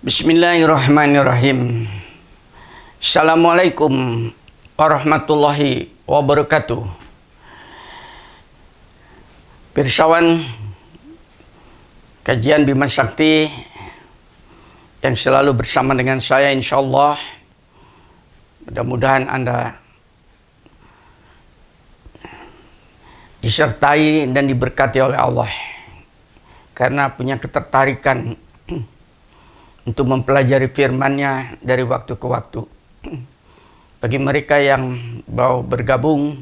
Bismillahirrahmanirrahim. Assalamualaikum warahmatullahi wabarakatuh. Pirsawan kajian Bima Sakti yang selalu bersama dengan saya, insyaallah. Mudah-mudahan Anda disertai dan diberkati oleh Allah karena punya ketertarikan untuk mempelajari firman-Nya dari waktu ke waktu. Bagi mereka yang mau bergabung,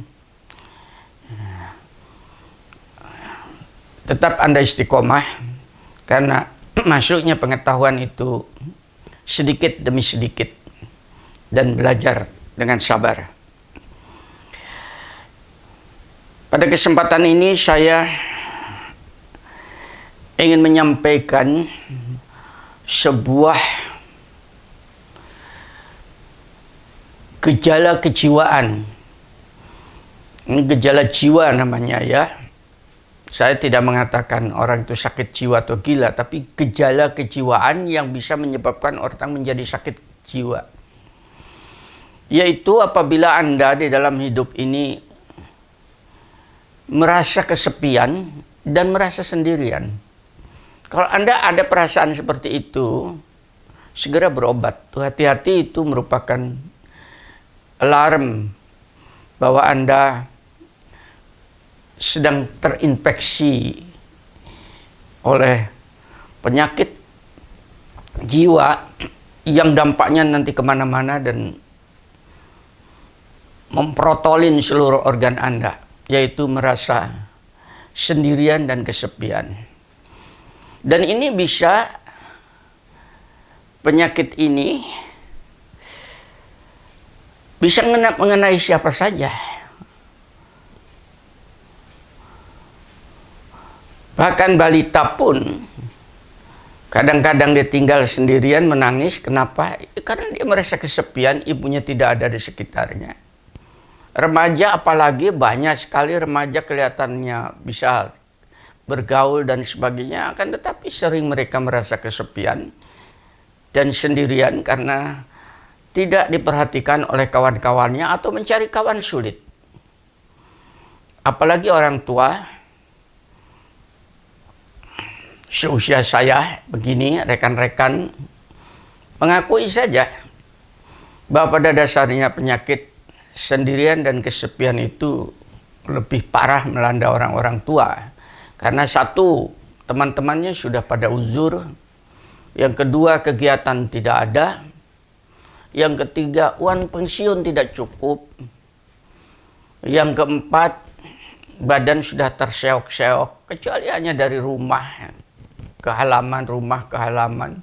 tetap Anda istiqomah, karena masuknya pengetahuan itu sedikit demi sedikit dan belajar dengan sabar. Pada kesempatan ini saya ingin menyampaikan sebuah gejala kejiwaan. Ini gejala jiwa namanya, ya. Saya tidak mengatakan orang itu sakit jiwa atau gila, tapi gejala kejiwaan yang bisa menyebabkan orang menjadi sakit jiwa. Yaitu apabila Anda di dalam hidup ini merasa kesepian dan merasa sendirian. Kalau Anda ada perasaan seperti itu, segera berobat. Hati-hati, itu merupakan alarm bahwa Anda sedang terinfeksi oleh penyakit jiwa yang dampaknya nanti kemana-mana dan memprotolin seluruh organ Anda, yaitu merasa sendirian dan kesepian. Dan ini bisa, penyakit ini bisa mengenai siapa saja. Bahkan balita pun kadang-kadang dia tinggal sendirian menangis. Kenapa? Karena dia merasa kesepian, ibunya tidak ada di sekitarnya. Remaja apalagi, banyak sekali remaja kelihatannya bisa bergaul dan sebagainya, akan tetapi sering mereka merasa kesepian dan sendirian karena tidak diperhatikan oleh kawan-kawannya atau mencari kawan sulit. Apalagi orang tua seusia saya begini, rekan-rekan mengakui saja bahwa pada dasarnya penyakit sendirian dan kesepian itu lebih parah melanda orang-orang tua. Karena satu, teman-temannya sudah pada uzur. Yang kedua, kegiatan tidak ada. Yang ketiga, uang pensiun tidak cukup. Yang keempat, badan sudah terseok-seok. Kecuali hanya dari rumah ke halaman, rumah ke halaman.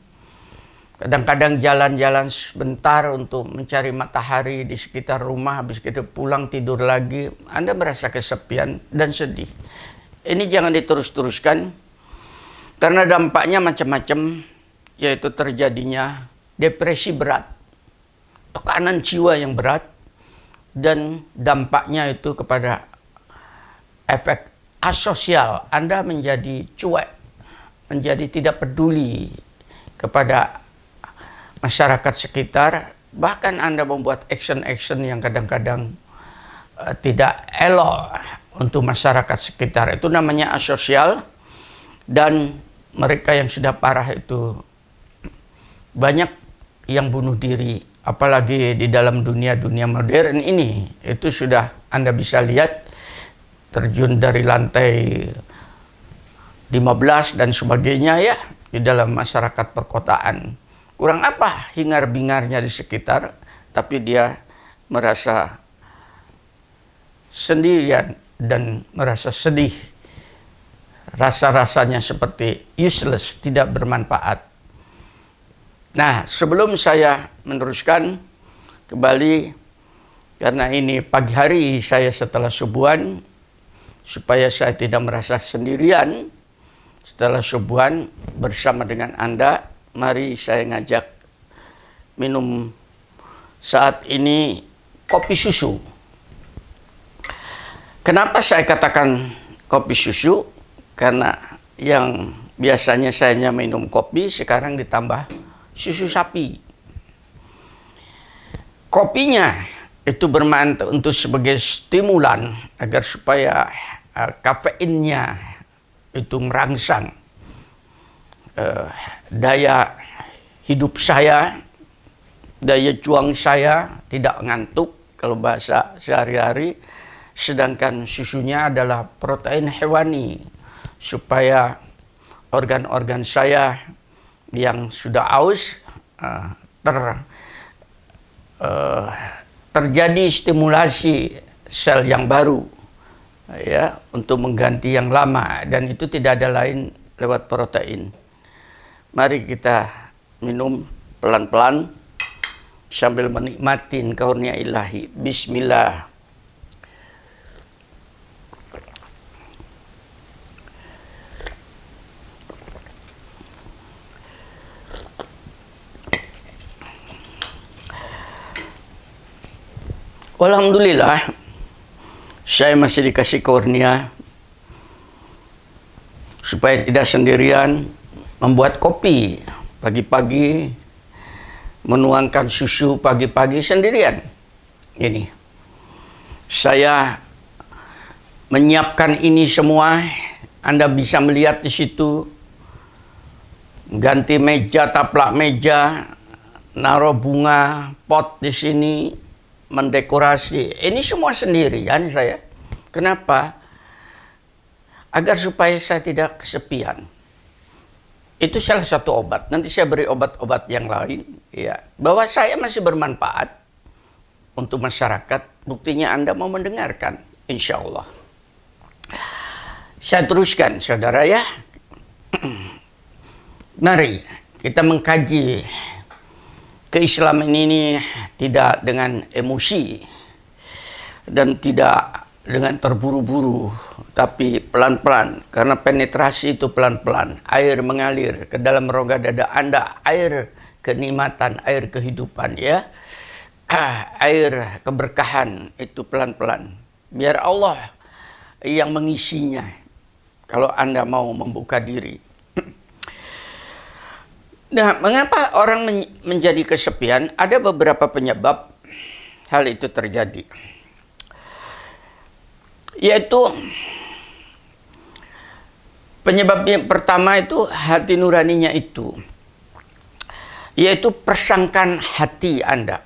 Kadang-kadang jalan-jalan sebentar untuk mencari matahari di sekitar rumah. Habis itu pulang tidur lagi. Anda merasa kesepian dan sedih. Ini jangan diterus-teruskan, karena dampaknya macam-macam, yaitu terjadinya depresi berat, tekanan jiwa yang berat, dan dampaknya itu kepada efek asosial. Anda menjadi cuek, menjadi tidak peduli kepada masyarakat sekitar, bahkan Anda membuat action-action yang kadang-kadang tidak elok untuk masyarakat sekitar. Itu namanya asosial. Dan mereka yang sudah parah itu banyak yang bunuh diri, apalagi di dalam dunia modern ini. Itu sudah Anda bisa lihat, terjun dari lantai 15 dan sebagainya, ya, di dalam masyarakat perkotaan. Kurang apa hingar-bingarnya di sekitar, tapi dia merasa sendirian dan merasa sedih. Rasa-rasanya seperti useless, tidak bermanfaat. Nah, sebelum saya meneruskan kembali, karena ini pagi hari saya setelah subuhan, supaya saya tidak merasa sendirian setelah subuhan bersama dengan Anda, mari saya ngajak minum saat ini kopi susu. Kenapa saya katakan kopi susu? Karena yang biasanya saya hanya minum kopi, sekarang ditambah susu sapi. Kopinya itu bermanfaat untuk sebagai stimulan agar supaya kafeinnya itu merangsang daya hidup saya, daya juang saya, tidak ngantuk kalau bahasa sehari-hari. Sedangkan susunya adalah protein hewani, supaya organ-organ saya yang sudah aus terjadi stimulasi sel yang baru, ya, untuk mengganti yang lama, dan itu tidak ada lain lewat protein. Mari kita minum pelan-pelan sambil menikmati karunia ilahi. Bismillah. Alhamdulillah, saya masih dikasih kurnia supaya tidak sendirian membuat kopi pagi-pagi, menuangkan susu pagi-pagi sendirian. Ini saya menyiapkan ini semua. Anda bisa melihat di situ, ganti meja, taplak meja, naruh bunga, pot di sini, mendekorasi. Ini semua sendirian saya. Kenapa? Agar supaya saya tidak kesepian. Itu salah satu obat. Nanti saya beri obat-obat yang lain, ya, bahwa saya masih bermanfaat untuk masyarakat. Buktinya Anda mau mendengarkan, insya Allah. Saya teruskan, saudara, ya. Mari kita mengkaji keislaman ini tidak dengan emosi dan tidak dengan terburu-buru, tapi pelan-pelan, karena penetrasi itu pelan-pelan. Air mengalir ke dalam rongga dada Anda, air kenikmatan, air kehidupan, ya. Air keberkahan itu pelan-pelan. Biar Allah yang mengisinya kalau Anda mau membuka diri. Nah, mengapa orang menjadi kesepian? Ada beberapa penyebab hal itu terjadi. Yaitu penyebab yang pertama itu hati nuraninya itu. Yaitu persangkaan hati Anda.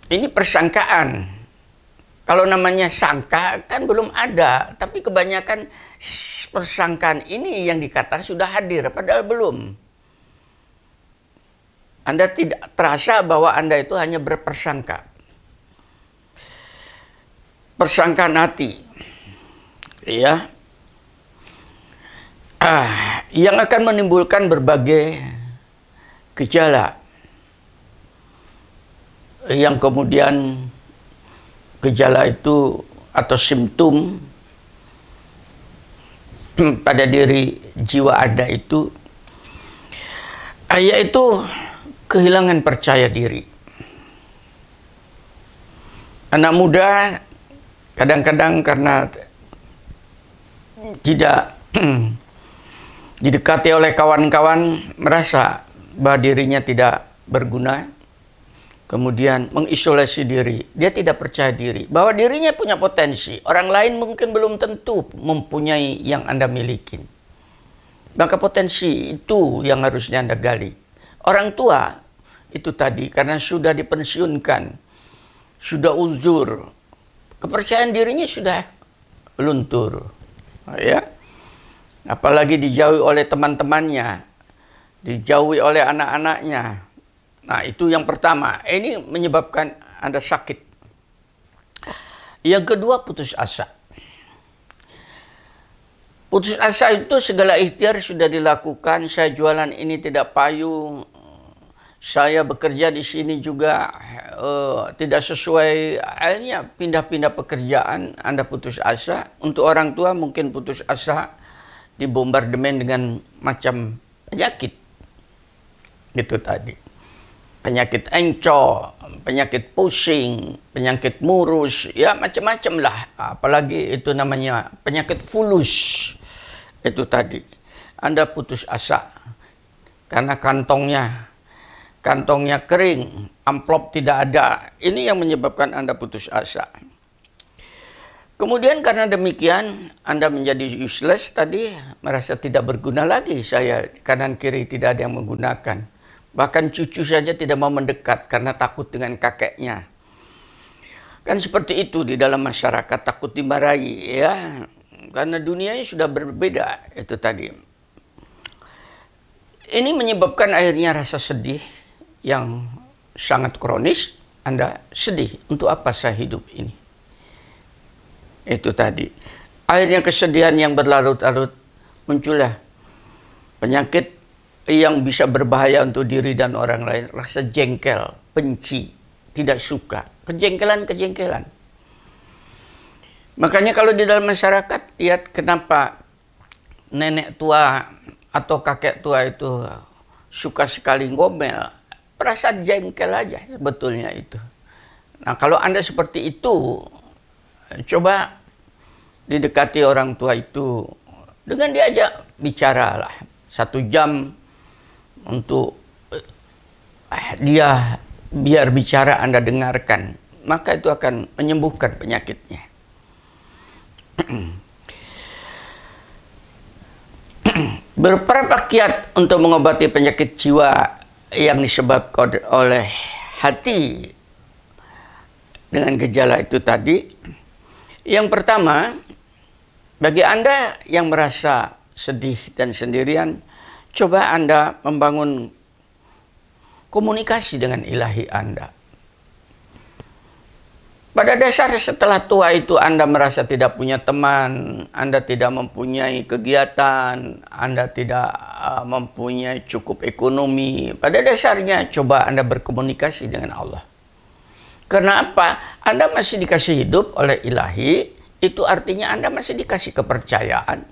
Ini persangkaan. Kalau namanya sangka kan belum ada, tapi kebanyakan persangkaan ini yang dikatakan sudah hadir, padahal belum. Anda tidak terasa bahwa Anda itu hanya berpersangka. Persangkaan hati, ya, yang akan menimbulkan berbagai gejala, yang kemudian gejala itu atau simptom pada diri jiwa Anda itu, yaitu kehilangan percaya diri. Anak muda kadang-kadang karena tidak didekati oleh kawan-kawan, merasa bahwa dirinya tidak berguna, kemudian mengisolasi diri. Dia tidak percaya diri bahwa dirinya punya potensi. Orang lain mungkin belum tentu mempunyai yang Anda miliki. Maka potensi itu yang harusnya Anda gali. Orang tua itu tadi karena sudah dipensiunkan, sudah uzur, kepercayaan dirinya sudah luntur, ya. Apalagi dijauhi oleh teman-temannya, dijauhi oleh anak-anaknya. Nah, itu yang pertama. Ini menyebabkan Anda sakit. Yang kedua, putus asa. Putus asa itu segala ikhtiar sudah dilakukan. Saya jualan ini tidak payu. Saya bekerja di sini juga tidak sesuai. Akhirnya pindah-pindah pekerjaan. Anda putus asa. Untuk orang tua mungkin putus asa, dibombardemen dengan macam penyakit. Itu tadi. Penyakit encok, penyakit pusing, penyakit murus, ya macam-macam lah. Apalagi itu namanya penyakit fulus. Itu tadi. Anda putus asa karena kantongnya kantongnya kering, amplop tidak ada. Ini yang menyebabkan Anda putus asa. Kemudian karena demikian, Anda menjadi useless tadi, merasa tidak berguna lagi saya, kanan kiri tidak ada yang menggunakan. Bahkan cucu saja tidak mau mendekat karena takut dengan kakeknya. Kan seperti itu di dalam masyarakat, takut dimarahi ya. Karena dunianya sudah berbeda itu tadi. Ini menyebabkan akhirnya rasa sedih yang sangat kronis. Anda sedih, untuk apa saya hidup ini? Itu tadi. Akhirnya kesedihan yang berlarut-larut, muncullah penyakit yang bisa berbahaya untuk diri dan orang lain. Rasa jengkel, benci, tidak suka, kejengkelan-kejengkelan. Makanya kalau di dalam masyarakat, lihat kenapa nenek tua atau kakek tua itu suka sekali ngomel. Perasaan jengkel aja sebetulnya itu. Nah kalau Anda seperti itu, coba didekati orang tua itu dengan diajak bicara lah 1 jam untuk dia biar bicara Anda dengarkan, maka itu akan menyembuhkan penyakitnya. Berapa kiat untuk mengobati penyakit jiwa yang disebabkan oleh hati dengan gejala itu tadi. Yang pertama, bagi Anda yang merasa sedih dan sendirian, coba Anda membangun komunikasi dengan ilahi Anda. Pada dasar setelah tua itu Anda merasa tidak punya teman, Anda tidak mempunyai kegiatan, Anda tidak mempunyai cukup ekonomi. Pada dasarnya coba Anda berkomunikasi dengan Allah. Karena apa? Anda masih dikasih hidup oleh ilahi, itu artinya Anda masih dikasih kepercayaan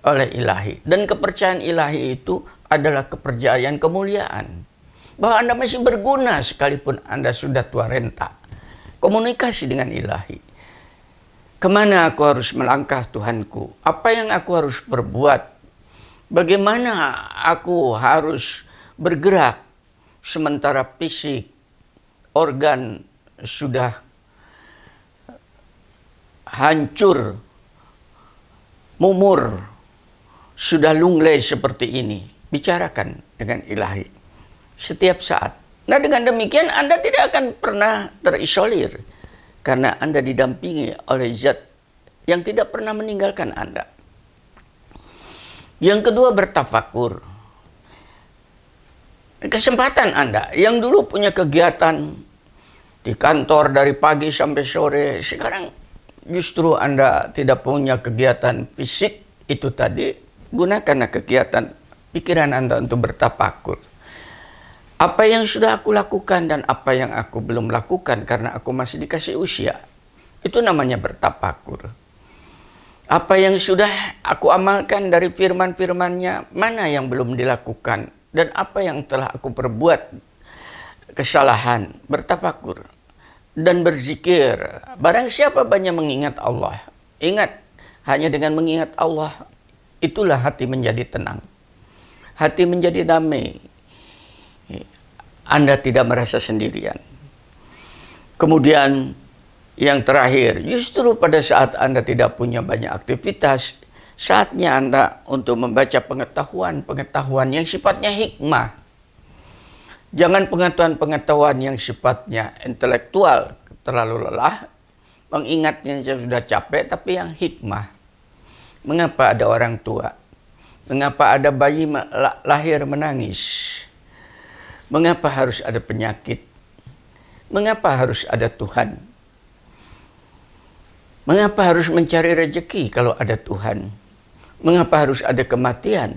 oleh ilahi. Dan kepercayaan ilahi itu adalah kepercayaan kemuliaan. Bahwa Anda masih berguna sekalipun Anda sudah tua renta. Komunikasi dengan ilahi. Kemana aku harus melangkah Tuhanku? Apa yang aku harus berbuat? Bagaimana aku harus bergerak sementara fisik, organ sudah hancur, mumur, sudah lunglai seperti ini. Bicarakan dengan ilahi setiap saat. Nah dengan demikian Anda tidak akan pernah terisolir. Karena Anda didampingi oleh zat yang tidak pernah meninggalkan Anda. Yang kedua, bertafakur. Kesempatan Anda yang dulu punya kegiatan di kantor dari pagi sampai sore, sekarang justru Anda tidak punya kegiatan fisik itu tadi, gunakanlah kegiatan pikiran Anda untuk bertafakur. Apa yang sudah aku lakukan dan apa yang aku belum lakukan karena aku masih dikasih usia. Itu namanya bertafakur. Apa yang sudah aku amalkan dari firman-firmannya, mana yang belum dilakukan. Dan apa yang telah aku perbuat kesalahan, bertafakur. Dan berzikir. Barang siapa banyak mengingat Allah. Ingat, hanya dengan mengingat Allah, itulah hati menjadi tenang. Hati menjadi damai. Anda tidak merasa sendirian. Kemudian yang terakhir, justru pada saat Anda tidak punya banyak aktivitas, saatnya Anda untuk membaca pengetahuan-pengetahuan yang sifatnya hikmah. Jangan pengetahuan-pengetahuan yang sifatnya intelektual, terlalu lelah, mengingatnya sudah capek, tapi yang hikmah. Mengapa ada orang tua? Mengapa ada bayi lahir menangis? Mengapa harus ada penyakit? Mengapa harus ada Tuhan? Mengapa harus mencari rezeki kalau ada Tuhan? Mengapa harus ada kematian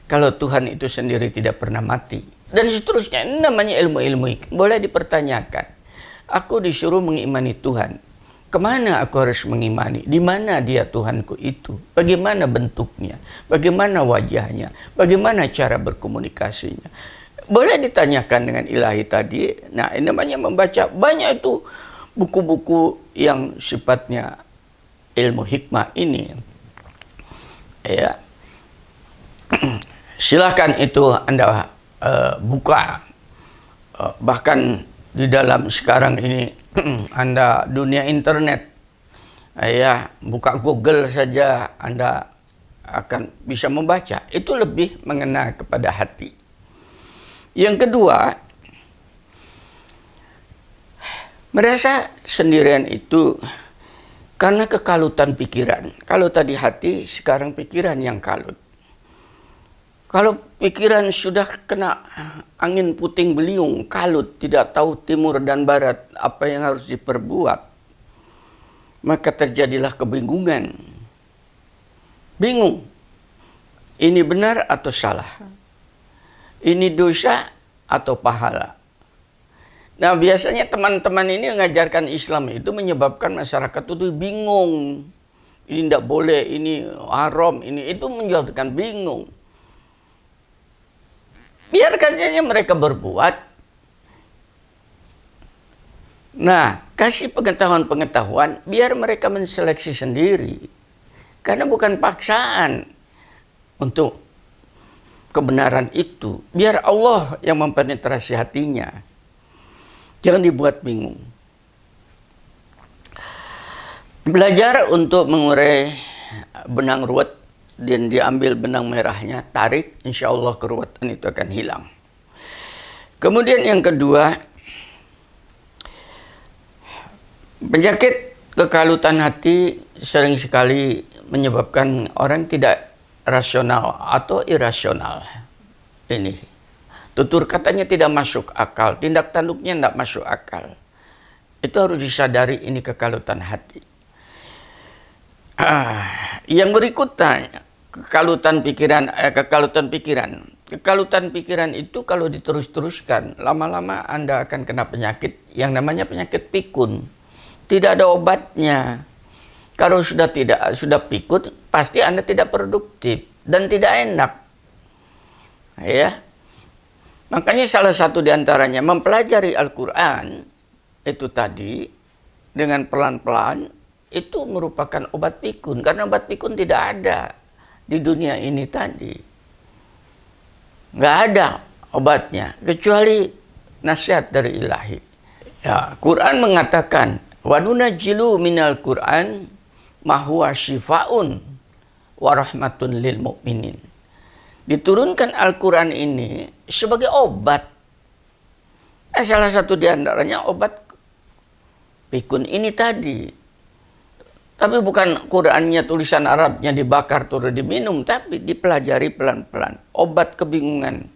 kalau Tuhan itu sendiri tidak pernah mati? Dan seterusnya, ini namanya ilmu-ilmu. Boleh dipertanyakan. Aku disuruh mengimani Tuhan. Kemana aku harus mengimani? Di mana dia Tuhanku itu? Bagaimana bentuknya? Bagaimana wajahnya? Bagaimana cara berkomunikasinya? Boleh ditanyakan dengan ilahi tadi. Nah, ini namanya membaca. Banyak itu buku-buku yang sifatnya ilmu hikmah ini. Ya. Silakan itu Anda buka. bahkan di dalam sekarang ini Anda dunia internet, ya buka Google saja Anda akan bisa membaca. Itu lebih mengena kepada hati. Yang kedua, merasa sendirian itu karena kekalutan pikiran. Kalau tadi hati, sekarang pikiran yang kalut. Kalau pikiran sudah kena angin puting beliung, kalut, tidak tahu timur dan barat apa yang harus diperbuat, maka terjadilah kebingungan. Bingung, ini benar atau salah? Ini dosa atau pahala? Nah, biasanya teman-teman ini mengajarkan Islam itu menyebabkan masyarakat itu bingung. Ini tidak boleh, ini haram, ini itu menyebabkan bingung. Biarkan saja mereka berbuat. Nah, kasih pengetahuan-pengetahuan, biar mereka menseleksi sendiri. Karena bukan paksaan untuk kebenaran itu. Biar Allah yang mempenetrasi hatinya. Jangan dibuat bingung. Belajar untuk mengurai benang ruwet dan diambil benang merahnya, tarik, insya Allah keruwetan itu akan hilang. Kemudian yang kedua, penyakit kekalutan hati sering sekali menyebabkan orang tidak rasional atau irasional. Ini tutur katanya tidak masuk akal, tindak tanduknya tidak masuk akal. Itu harus disadari, ini kekalutan hati. Yang berikutnya, kekalutan pikiran. Kekalutan pikiran itu kalau diterus-teruskan, lama-lama Anda akan kena penyakit yang namanya penyakit pikun. Tidak ada obatnya. Kalau sudah pikun, pasti Anda tidak produktif dan tidak enak. Ya. Makanya salah satu diantaranya mempelajari Al-Quran itu tadi dengan pelan-pelan itu merupakan obat pikun, karena obat pikun tidak ada di dunia ini tadi. Nggak ada obatnya kecuali nasihat dari ilahi. Ya, Quran mengatakan wa nunajjilu minal Quran ma huwa syifaun wa rahmatun lil mu'minin. Diturunkan Al-Quran ini sebagai obat. Salah satu diantaranya obat pikun ini tadi. Tapi bukan Qurannya tulisan Arabnya dibakar terus diminum, tapi dipelajari pelan-pelan. Obat kebingungan,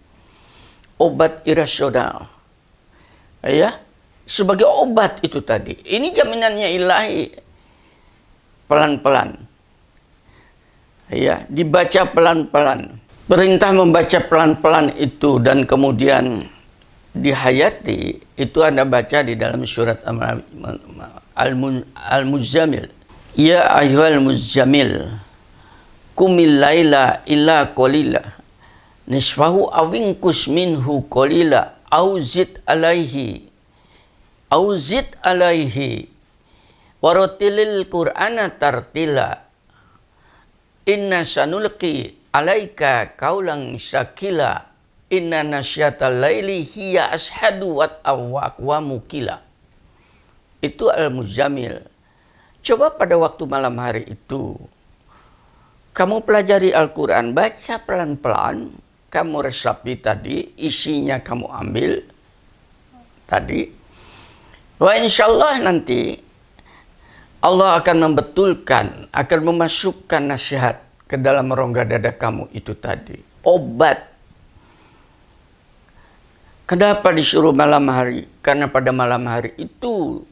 obat irasional. Ya, sebagai obat itu tadi. Ini jaminannya ilahi. Pelan-pelan. Ya, dibaca pelan-pelan. Perintah membaca pelan-pelan itu dan kemudian dihayati, itu Anda baca di dalam surat Al-Muzammil. Ya ayyuhal muzammil qumil laila illa qalila nisfahu awinkus minhu qalila auzid alaihi waratilil qur'ana tartila inna sanulqi alaika kaulang syakila inna nasyatal laili hiya ashadu wat awwaqwa mukila. Itu Al-Muzammil. Coba pada waktu malam hari itu, kamu pelajari Al-Quran, baca pelan-pelan, kamu resapi tadi, isinya kamu ambil tadi. Wah, insya Allah nanti Allah akan membetulkan, akan memasukkan nasihat ke dalam rongga dada kamu itu tadi. Obat. Kenapa disuruh malam hari? Karena pada malam hari itu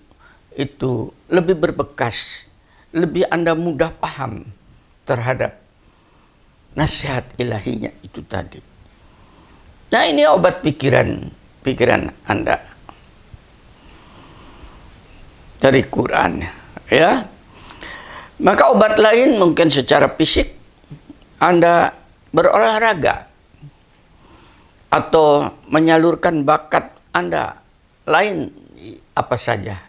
lebih berbekas, lebih Anda mudah paham terhadap nasihat ilahinya itu tadi. Nah, ini obat pikiran Anda dari Quran, ya. Maka obat lain mungkin secara fisik Anda berolahraga atau menyalurkan bakat Anda lain apa saja.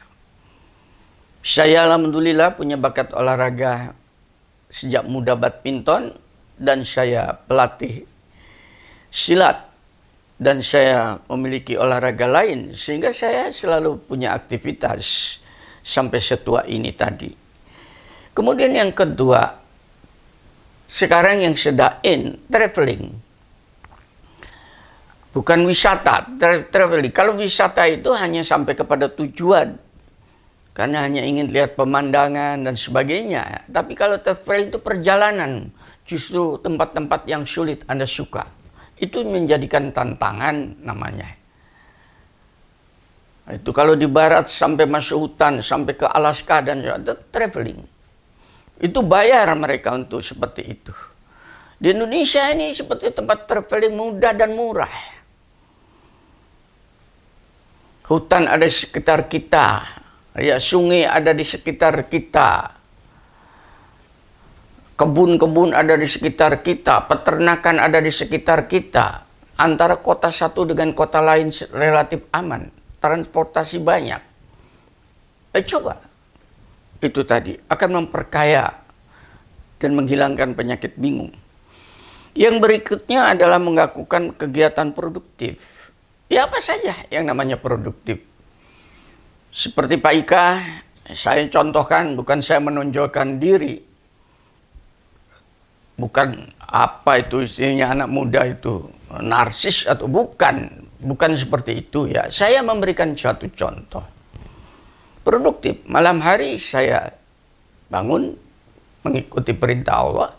Saya alhamdulillah punya bakat olahraga sejak muda, badminton, dan saya pelatih silat dan saya memiliki olahraga lain sehingga saya selalu punya aktivitas sampai setua ini tadi. Kemudian yang kedua, sekarang yang sedang in traveling, bukan wisata, traveling. Kalau wisata itu hanya sampai kepada tujuan, karena hanya ingin lihat pemandangan dan sebagainya. Tapi kalau traveling itu perjalanan, justru tempat-tempat yang sulit Anda suka. Itu menjadikan tantangan namanya. Itu kalau di barat sampai masuk hutan, sampai ke Alaska dan traveling. Itu bayar mereka untuk seperti itu. Di Indonesia ini seperti tempat traveling mudah dan murah. Hutan ada di sekitar kita, ya sungai ada di sekitar kita, kebun-kebun ada di sekitar kita, peternakan ada di sekitar kita. Antara kota satu dengan kota lain relatif aman, transportasi banyak. Coba, itu tadi akan memperkaya dan menghilangkan penyakit bingung. Yang berikutnya adalah melakukan kegiatan produktif. Ya apa saja yang namanya produktif. Seperti Pak Ika, saya contohkan, bukan saya menonjolkan diri. Bukan apa itu istilahnya anak muda itu narsis atau bukan seperti itu ya. Saya memberikan suatu contoh produktif. Malam hari saya bangun mengikuti perintah Allah.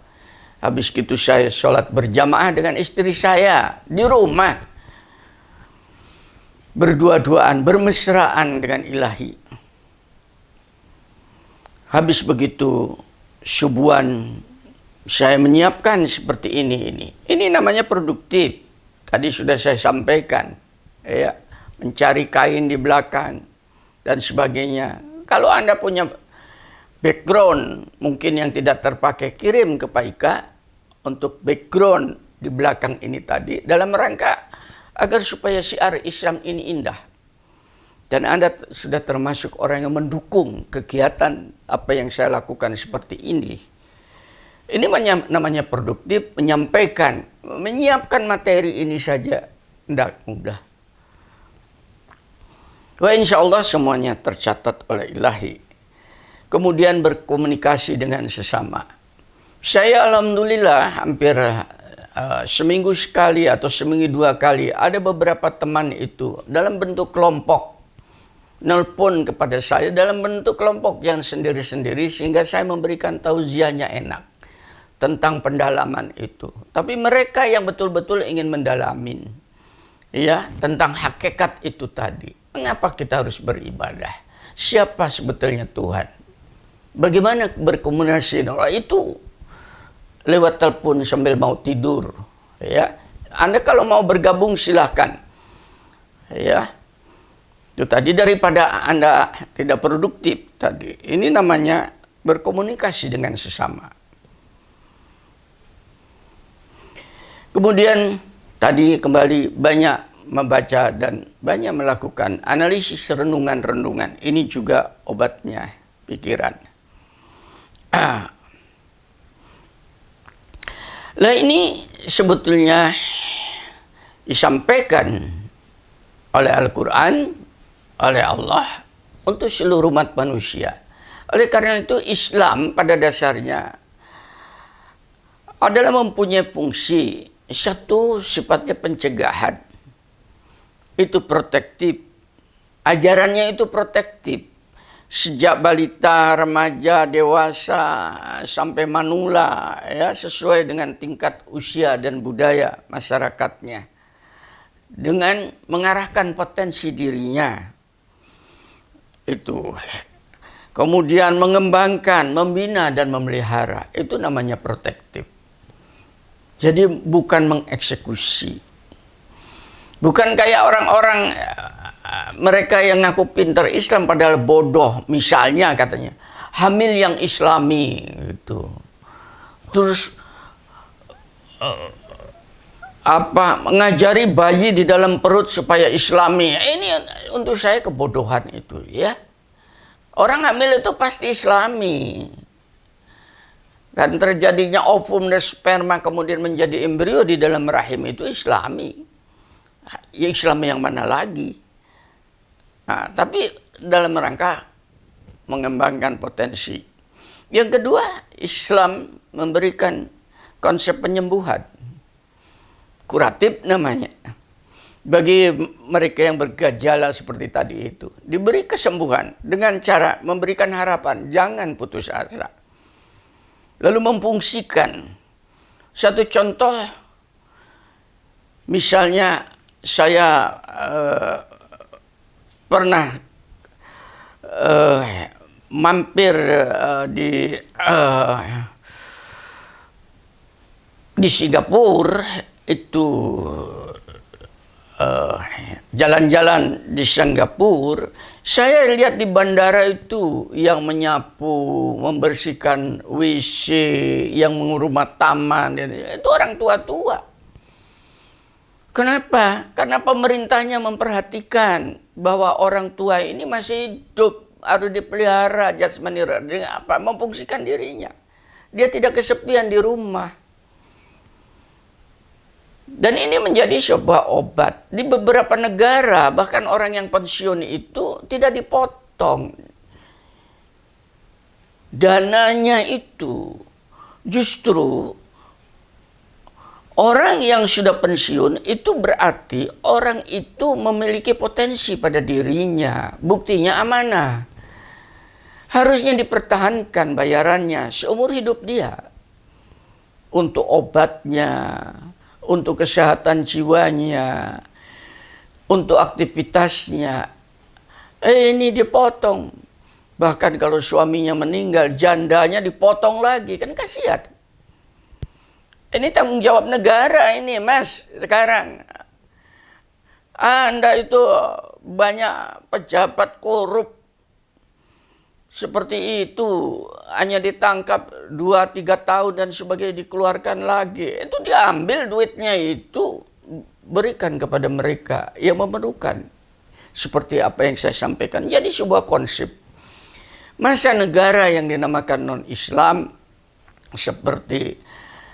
Habis itu saya sholat berjamaah dengan istri saya di rumah, berdua-duaan, bermesraan dengan ilahi. Habis begitu subuhan saya menyiapkan seperti ini. Ini namanya produktif. Tadi sudah saya sampaikan, ya, mencari kain di belakang dan sebagainya. Kalau Anda punya background mungkin yang tidak terpakai, kirim ke Pak Ika untuk background di belakang ini tadi dalam rangka agar supaya syiar Islam ini indah. Dan Anda sudah termasuk orang yang mendukung kegiatan apa yang saya lakukan seperti ini. Ini namanya produktif, menyiapkan materi ini saja tidak mudah. Wah, insya Allah semuanya tercatat oleh ilahi. Kemudian berkomunikasi dengan sesama. Saya alhamdulillah hampir seminggu sekali atau seminggu 2 kali ada beberapa teman itu dalam bentuk kelompok nelpon kepada saya dalam bentuk kelompok yang sendiri-sendiri sehingga saya memberikan tausiahnya enak tentang pendalaman itu. Tapi mereka yang betul-betul ingin mendalamin ya tentang hakikat itu tadi. Mengapa kita harus beribadah? Siapa sebetulnya Tuhan? Bagaimana berkomunikasi? Nah, itu lewat telepon sambil mau tidur ya. Anda kalau mau bergabung silahkan ya. Itu tadi daripada Anda tidak produktif tadi. Ini namanya berkomunikasi dengan sesama. Kemudian tadi kembali banyak membaca dan banyak melakukan analisis renungan-renungan. Ini juga obatnya pikiran. Lah ini sebetulnya disampaikan oleh Al-Quran, oleh Allah untuk seluruh umat manusia. Oleh karena itu Islam pada dasarnya adalah mempunyai fungsi. Satu, sifatnya pencegahan. Itu protektif. Ajarannya itu protektif. Sejak balita, remaja, dewasa, sampai manula, ya, sesuai dengan tingkat usia dan budaya masyarakatnya. Dengan mengarahkan potensi dirinya. Itu. Kemudian mengembangkan, membina, dan memelihara. Itu namanya protektif. Jadi bukan mengeksekusi. Bukan kayak orang-orang mereka yang ngaku pintar Islam padahal bodoh. Misalnya katanya, hamil yang Islami gitu. Terus mengajari bayi di dalam perut supaya Islami. Ini untuk saya kebodohan itu ya. Orang hamil itu pasti Islami. Dan terjadinya ovum dan sperma kemudian menjadi embrio di dalam rahim itu Islami. Ya Islam yang mana lagi? Nah, tapi dalam rangka mengembangkan potensi. Yang kedua, Islam memberikan konsep penyembuhan. Kuratif namanya. Bagi mereka yang bergejala seperti tadi itu, diberi kesembuhan dengan cara memberikan harapan, jangan putus asa. Lalu memfungsikan. Satu contoh, misalnya saya pernah mampir di Singapura, itu jalan-jalan di Singapura, saya lihat di bandara itu yang menyapu, membersihkan WC, yang mengurus taman, itu orang tua-tua. Kenapa? Karena pemerintahnya memperhatikan bahwa orang tua ini masih hidup, harus dipelihara jasmani, dengan apa? Memfungsikan dirinya. Dia tidak kesepian di rumah. Dan ini menjadi sebuah obat. Di beberapa negara, bahkan orang yang pensiun itu tidak dipotong dananya itu. Justru orang yang sudah pensiun itu berarti orang itu memiliki potensi pada dirinya. Buktinya amanah. Harusnya dipertahankan bayarannya seumur hidup dia. Untuk obatnya, untuk kesehatan jiwanya, untuk aktivitasnya. Ini dipotong. Bahkan kalau suaminya meninggal, jandanya dipotong lagi. Kan kasihan. Ini tanggung jawab negara ini, Mas, sekarang. Anda itu banyak pejabat korup seperti itu, hanya ditangkap 2-3 tahun dan sebagainya, dikeluarkan lagi. Itu diambil duitnya itu, berikan kepada mereka yang memerlukan. Seperti apa yang saya sampaikan. Jadi sebuah konsep. Masa negara yang dinamakan non-Islam, seperti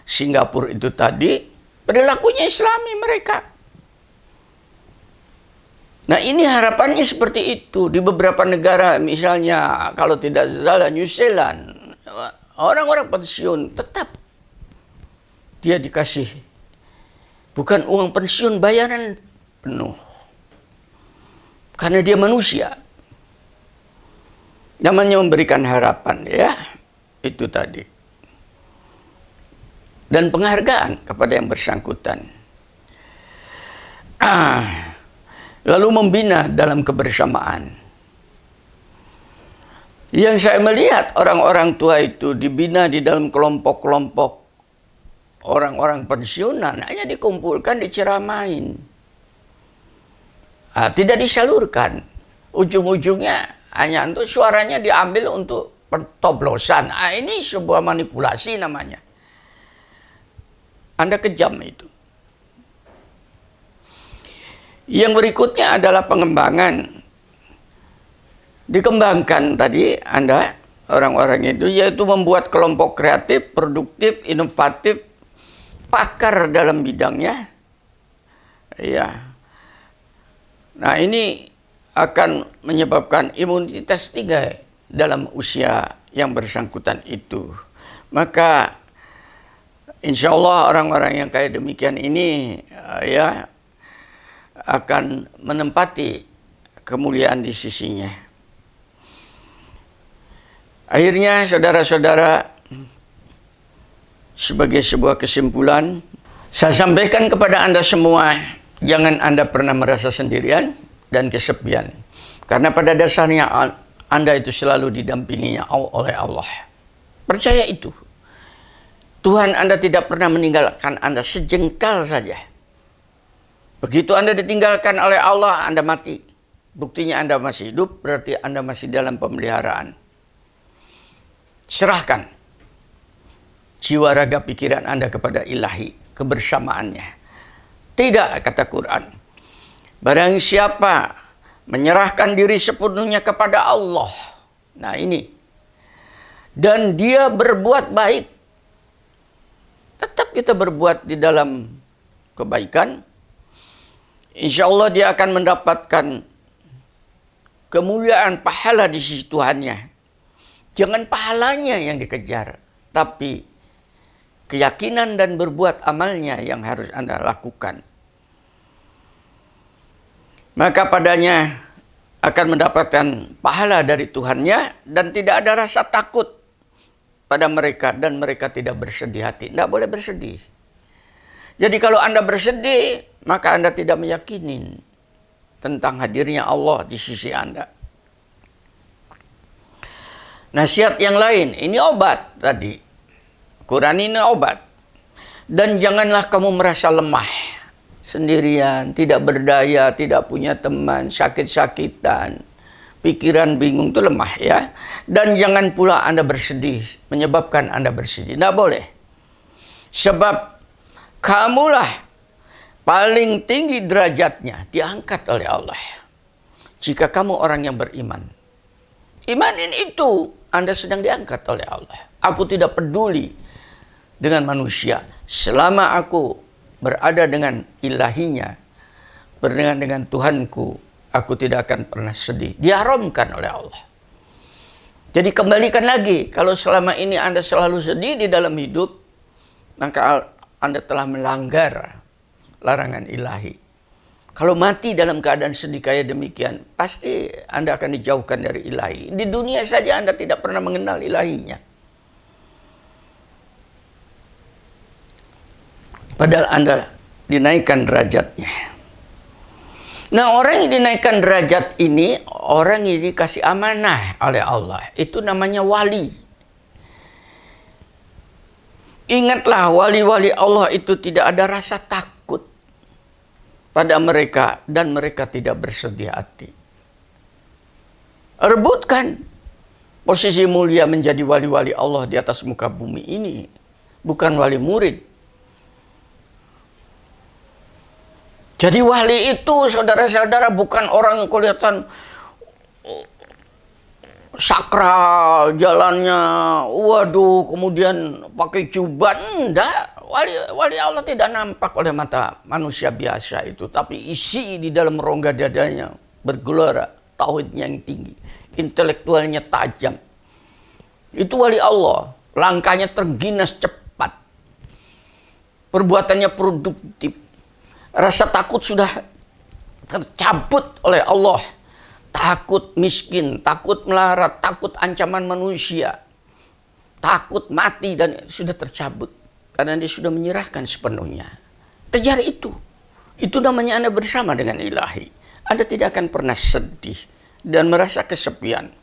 Singapura itu tadi, perilakunya Islami mereka. Nah, ini harapannya seperti itu di beberapa negara, misalnya kalau tidak salah New Zealand, orang-orang pensiun tetap dia dikasih bukan uang pensiun, bayaran penuh. Karena dia manusia. Namanya memberikan harapan, ya. Itu tadi. Dan penghargaan kepada yang bersangkutan. Lalu membina dalam kebersamaan. Yang saya melihat orang-orang tua itu dibina di dalam kelompok-kelompok orang-orang pensiunan, hanya dikumpulkan, diceramain. Tidak disalurkan. Ujung-ujungnya hanya untuk suaranya diambil untuk pencoblosan. Ini sebuah manipulasi namanya. Anda kejam itu. Yang berikutnya adalah pengembangan. Dikembangkan tadi Anda, orang-orang itu, yaitu membuat kelompok kreatif, produktif, inovatif, pakar dalam bidangnya. Ya. Nah, ini akan menyebabkan imunitas tinggi dalam usia yang bersangkutan itu. Maka insya Allah orang-orang yang kayak demikian ini ya akan menempati kemuliaan di sisinya. Akhirnya saudara-saudara, sebagai sebuah kesimpulan, saya sampaikan kepada Anda semua, jangan Anda pernah merasa sendirian dan kesepian. Karena pada dasarnya Anda itu selalu didampinginya oleh Allah. Percaya itu. Tuhan Anda tidak pernah meninggalkan Anda sejengkal saja. Begitu Anda ditinggalkan oleh Allah, Anda mati. Buktinya Anda masih hidup, berarti Anda masih dalam pemeliharaan. Serahkan jiwa, raga, pikiran Anda kepada ilahi, kebersamaannya. Tidak, kata Quran. Barang siapa menyerahkan diri sepenuhnya kepada Allah. Nah ini. Dan dia berbuat baik. Tetap kita berbuat di dalam kebaikan. insya Allah dia akan mendapatkan kemuliaan pahala di sisi Tuhannya. Jangan pahalanya yang dikejar, tapi keyakinan dan berbuat amalnya yang harus Anda lakukan. Maka padanya akan mendapatkan pahala dari Tuhannya dan tidak ada rasa takut pada mereka dan mereka tidak bersedih hati. Tidak boleh bersedih. Jadi kalau Anda bersedih, maka Anda tidak meyakini tentang hadirnya Allah di sisi Anda. Nasihat yang lain, ini obat tadi. Quran ini obat. Dan janganlah kamu merasa lemah, sendirian, tidak berdaya, tidak punya teman, sakit-sakitan, pikiran bingung, itu lemah ya. Dan jangan pula Anda bersedih, menyebabkan Anda bersedih. Tidak boleh. Sebab kamulah paling tinggi derajatnya, diangkat oleh Allah. Jika kamu orang yang beriman. Imanin itu, Anda sedang diangkat oleh Allah. Aku tidak peduli dengan manusia. Selama aku berada dengan ilahinya, berdengan dengan Tuhanku, aku tidak akan pernah sedih. Diharamkan oleh Allah. Jadi kembalikan lagi, kalau selama ini Anda selalu sedih di dalam hidup, maka Anda telah melanggar larangan ilahi. Kalau mati dalam keadaan sedih kayak demikian, pasti Anda akan dijauhkan dari ilahi. Di dunia saja Anda tidak pernah mengenal ilahinya. Padahal Anda dinaikkan derajatnya. Nah, orang yang dinaikkan derajat ini, orang yang dikasih amanah oleh Allah. Itu namanya wali. Ingatlah, wali-wali Allah itu tidak ada rasa takut pada mereka dan mereka tidak bersedih hati. Rebutkan posisi mulia menjadi wali-wali Allah di atas muka bumi ini. Bukan wali murid. Jadi wali itu, saudara-saudara, bukan orang yang kelihatan sakral jalannya, waduh, kemudian pakai jubah. Enggak, wali Allah tidak nampak oleh mata manusia biasa itu, tapi isi di dalam rongga dadanya bergelora, tauhidnya yang tinggi, intelektualnya tajam. Itu wali Allah, langkahnya terginas cepat, perbuatannya produktif, rasa takut sudah tercabut oleh Allah. Takut miskin, takut melarat, takut ancaman manusia, takut mati dan sudah tercabut. Karena dia sudah menyerahkan sepenuhnya. Kejar itu. Itu namanya Anda bersama dengan ilahi. Anda tidak akan pernah sedih dan merasa kesepian.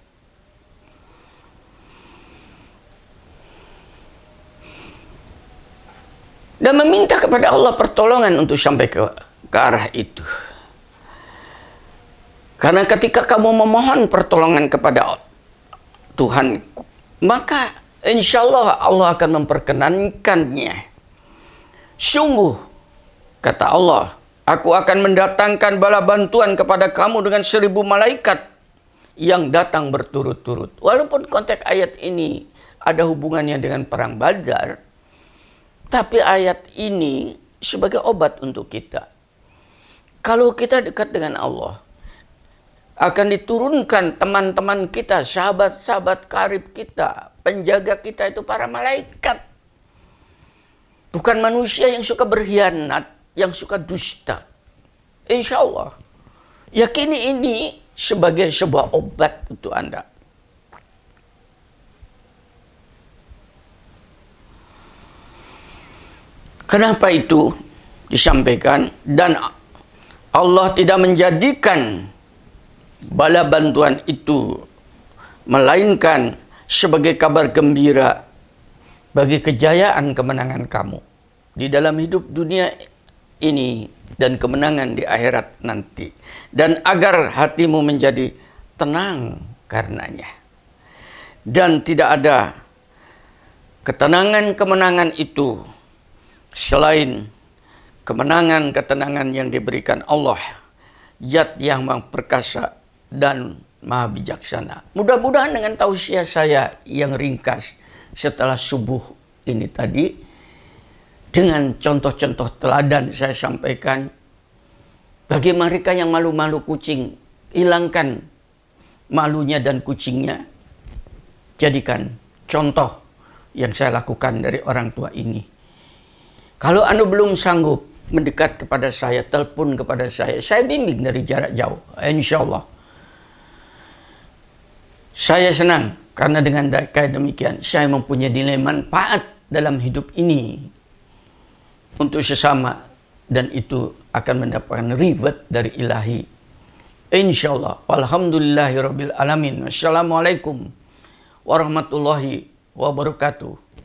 Dan meminta kepada Allah pertolongan untuk sampai ke arah itu. Karena ketika kamu memohon pertolongan kepada Tuhan, maka insya Allah Allah akan memperkenankannya. Sungguh, kata Allah, aku akan mendatangkan bala bantuan kepada kamu dengan 1000 malaikat yang datang berturut-turut. Walaupun konteks ayat ini ada hubungannya dengan perang Badar, tapi ayat ini sebagai obat untuk kita. Kalau kita dekat dengan Allah, akan diturunkan teman-teman kita, sahabat-sahabat karib kita, penjaga kita itu para malaikat. Bukan manusia yang suka berkhianat, yang suka dusta. Insya Allah. Yakini ini sebagai sebuah obat untuk Anda. Kenapa itu disampaikan? Dan Allah tidak menjadikan bala bantuan itu melainkan sebagai kabar gembira bagi kejayaan kemenangan kamu di dalam hidup dunia ini dan kemenangan di akhirat nanti, dan agar hatimu menjadi tenang karenanya. Dan tidak ada ketenangan kemenangan itu selain kemenangan-ketenangan yang diberikan Allah, Zat yang Maha Perkasa dan Maha Bijaksana. Mudah-mudahan dengan tausiah saya yang ringkas setelah subuh ini tadi, dengan contoh-contoh teladan saya sampaikan, Bagi mereka yang malu-malu kucing, hilangkan malunya dan kucingnya. Jadikan contoh yang saya lakukan dari orang tua ini. Kalau Anda belum sanggup mendekat kepada saya, telepon kepada saya bimbing dari jarak jauh. Insya Allah. Saya senang karena dengan kayak demikian saya mempunyai nilai manfaat dalam hidup ini untuk sesama, dan itu akan mendapatkan reward dari ilahi. Insya Allah. Alhamdulillahirabbil alamin. Wassalamualaikum warahmatullahi wabarakatuh.